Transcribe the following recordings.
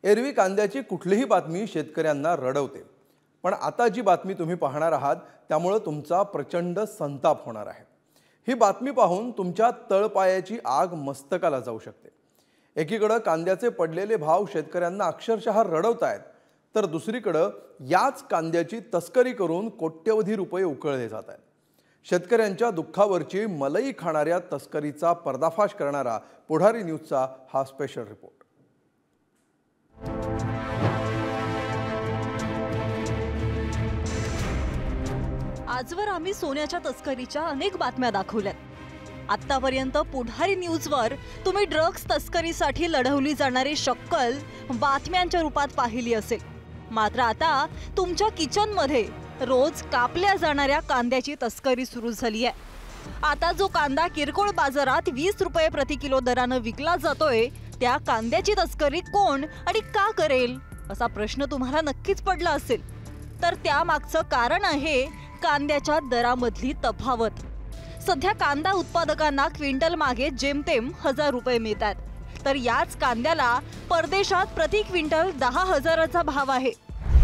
एरवी कांद्याची कुठलीही बातमी शेतकऱ्यांना रडवते, पण आता जी बातमी तुम्ही पाहणार आहात त्यामुळे तुमचा प्रचंड संताप होणार आहे। ही बातमी पाहून तुमच्या तळपायाची आग मस्तकाला जाऊ शकते। एकीकडे कांद्याचे पडलेले भाव शेतकऱ्यांना अक्षरशः रडवतायत, तर दुसरीकडे याच कांद्याची तस्करी करून कोट्यवधी रुपये उकळले जात आहेत। शेतकऱ्यांच्या दुःखावरची मलई खाणाऱ्या तस्करीचा पर्दाफाश करणारा पुढारी न्यूजचा हा स्पेशल रिपोर्ट। आजवर आम्ही सोन्याच्या तस्करीच्या अनेक बातम्या दाखवल्यात। आतापर्यंत पुढारी न्यूजवर तुम्ही ड्रग्स तस्करीसाठी लढवली जाणारी शक्कल बातम्यांच्या रूपात पाहिली असेल, मात्र आता तुमच्या किचनमध्ये रोज कापल्या जाणाऱ्या कांद्याची तस्करी सुरू झाली आहे। आता जो कांदा किरकोळ बाजारात 20 रुपये प्रति किलो दराने विकला जातोय, त्या कांद्याची तस्करी कोण आणि का करेल असा प्रश्न तुम्हाला नक्कीच पडला असेल। तर त्यामागचं कारण आहे कांद्याच्या दरामधली तफावत। सध्या कांदा उत्पादकांना क्विंटल मागे जेमतेम 1000 रुपये मिळतात, तर याच कांद्याला परदेशात प्रति क्विंटल 10,000चा भाव आहे।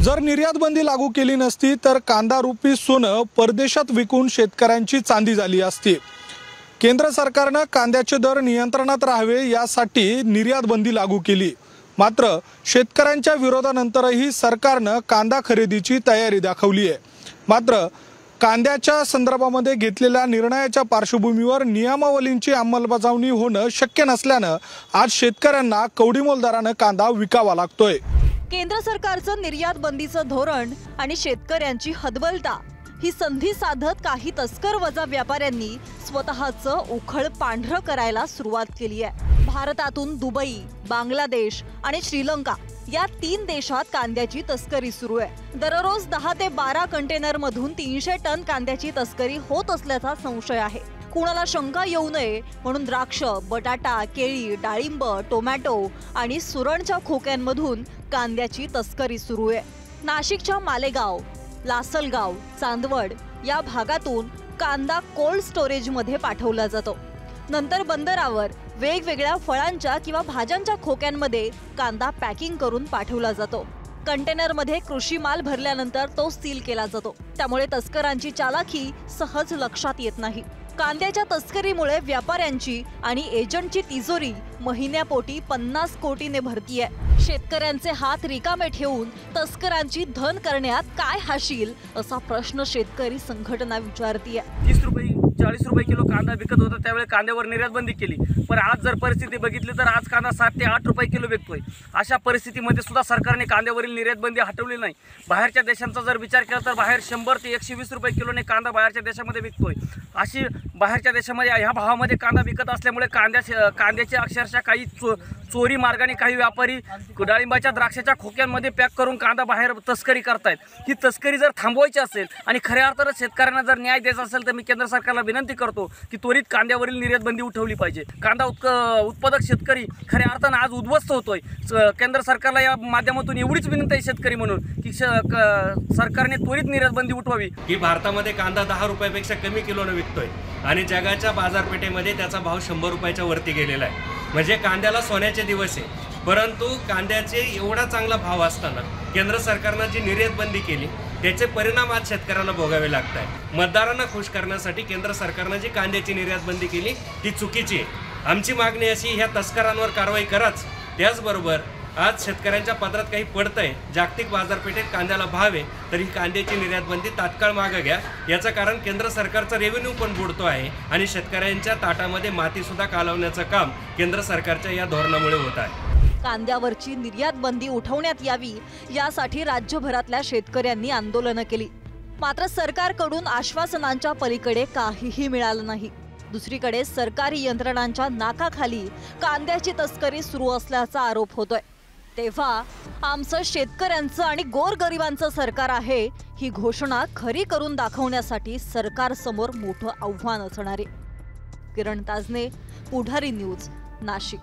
जर निर्यात बंदी लागू केली नसती तर कांदा रूपी सोनं परदेशात विकून शेतकऱ्यांची चांदी झाली असती। केंद्र सरकारने कांद्याचे दर नियंत्रणात राहावे यासाठी निर्यात बंदी लागू केली, मात्र शेतकऱ्यांच्या विरोधानंतरही सरकारने कांदा खरेदीची तयारी दाखवली आहे। मात्र कांद्याच्या संदर्भामध्ये घेतलेल्या निर्णयाच्या पार्श्वभूमीवर नियमावलींची अंमलबजावणी होणं शक्य नसल्याने आज शेतकऱ्यांना कवडीमोल दराने कांदा विकावा लागतोय। केंद्र सरकारचं निर्यात बंदीचं धोरण आणि शेतकऱ्यांची हतबलता ही संधी साधत काही तस्कर वजा व्यापाऱ्यांनी स्वतःचं उखळ पांढरं करायला सुरुवात केली आहे। भारतातून दुबई, बांगलादेश आणि श्रीलंका या 3 देशात कांद्याची तस्करी सुरू आहे। दररोज 10 ते 12 कंटेनर मधून 300 टन कांद्याची तस्करी होत असल्याचा संशय आहे। कुणाला शंका येऊ नये म्हणून द्राक्ष, बटाटा, केळी, डाळिंब, टोमॅटो आणि सुरणच्या खोक्यांमधून कांद्याची तस्करी सुरू आहे। नाशिकच्या मालेगाव, लासलगाव, चांदवड या भागातून कांदा कोल्ड स्टोरेज मध्ये पाठवला जातो। नंतर बंदरावर वेगवेगळ्या फळांच्या किंवा भाज्यांच्या खोक्यांमध्ये कांदा पॅकिंग करून पाठवला जातो। कंटेनर मध्ये कृषी माल भरल्यानंतर तो सील केला जातो, त्यामुळे तस्करांची चालाखी सहज लक्षात येत नाही। कांद्याच्या तस्करीमुळे व्यापाऱ्यांची आणि एजंटची तिजोरी महिन्यापोटी 50 कोटीने भरतीये। शेतकऱ्यांचे हात रिकामे ठेवून तस्करांची धन करण्यात काय हाशील असा प्रश्न शेतकरी संघटना विचारतीये। 30 रुपये 40 रुपये किलो कांदा विकत होता, त्यावेळी कांद्यावर निर्यात बंदी केली, पण आज जर परिस्थिती बघितली तर आज कांदा 7 ते 8 रुपये किलो विकतोय। अशा परिस्थितीमध्ये सुद्धा सरकारने कांद्यावरील निर्यात बंदी हटवली नाही। बाहेरच्या देशांचा जर विचार केला तर बाहेर 100 ते 120 रुपये किलोने कांदा बाहेरच्या देशामध्ये विकतोय। अशी बाहेरच्या देशामध्ये ह्या भावामध्ये कांदा विकत असल्यामुळे कांद्याचे अक्षरशः काही चोरी मार्गाने काही व्यापारी डाळिंबाच्या, द्राक्षाच्या खोक्यांमध्ये पॅक करून कांदा बाहेर तस्करी करतायत। ही तस्करी जर थांबवायची असेल आणि खऱ्या अर्थाने शेतकऱ्यांना जर न्याय द्यायचा असेल तर मी केंद्र सरकारला विनंती करतो की त्वरित कांद्यावरील निर्यात बंदी उठवली पाहिजे। कांदा उत्पादक शेतकरी खऱ्या अर्थाने आज उद्ध्वस्त होतोय। केंद्र सरकारला या माध्यमातून एवढीच विनंती आहे शेतकरी म्हणून की सरकारने त्वरित निर्यात बंदी उठवावी। की भारतामध्ये कांदा 10 रुपयापेक्षा कमी किलोने विकतोय आणि जगाच्या बाजारपेठेमध्ये त्याचा भाव 100 रुपयाच्या वरती गेलेला आहे। म्हणजे कांद्याला सोन्याचे दिवस आहे, परंतु कांद्याचे एवढा चांगला भाव असताना केंद्र सरकारने जी निर्यात बंदी केली त्याचे परिणाम आज शेतकऱ्यांना भोगावे लागत आहे। मतदारांना खुश करण्यासाठी केंद्र सरकारने जी कांद्याची निर्यात बंदी केली ती चुकीची आहे। आमची मागणी अशी, ह्या तस्करांवर कारवाई कराच, त्याचबरोबर आज शेतकऱ्यांच्या पदरात काही पडतंय, जागतिक बाजारपेठेत कांद्याला भाव आहे, तर ही कांद्याची निर्यात बंदी तात्काळ मागे घ्या। याचं कारण केंद्र सरकारचा रेव्हेन्यू पण बुडतो आहे आणि शेतकऱ्यांच्या ताटामध्ये माती सुद्धा कालवण्याचं काम केंद्र सरकारच्या या धोरणामुळे होत आहे। कांद्यावरची निर्यात बंदी उठवण्यात यावी यासाठी राज्यभरातल्या शेतकऱ्यांनी आंदोलनं केली, मात्र सरकारकडून आश्वासनांच्या पलीकडे काहीही मिळालं नाही। दुसरीकडे सरकारी यंत्रणांच्या नाकाखाली कांद्याची तस्करी सुरू असल्याचा आरोप होतोय। तेव्हा आमचं शेतकऱ्यांचं आणि गोरगरिबांचं सरकार आहे ही घोषणा खरी करून दाखवण्यासाठी सरकारसमोर मोठं आव्हान असणार आहे। किरण ताजने, पुढारी न्यूज, नाशिक।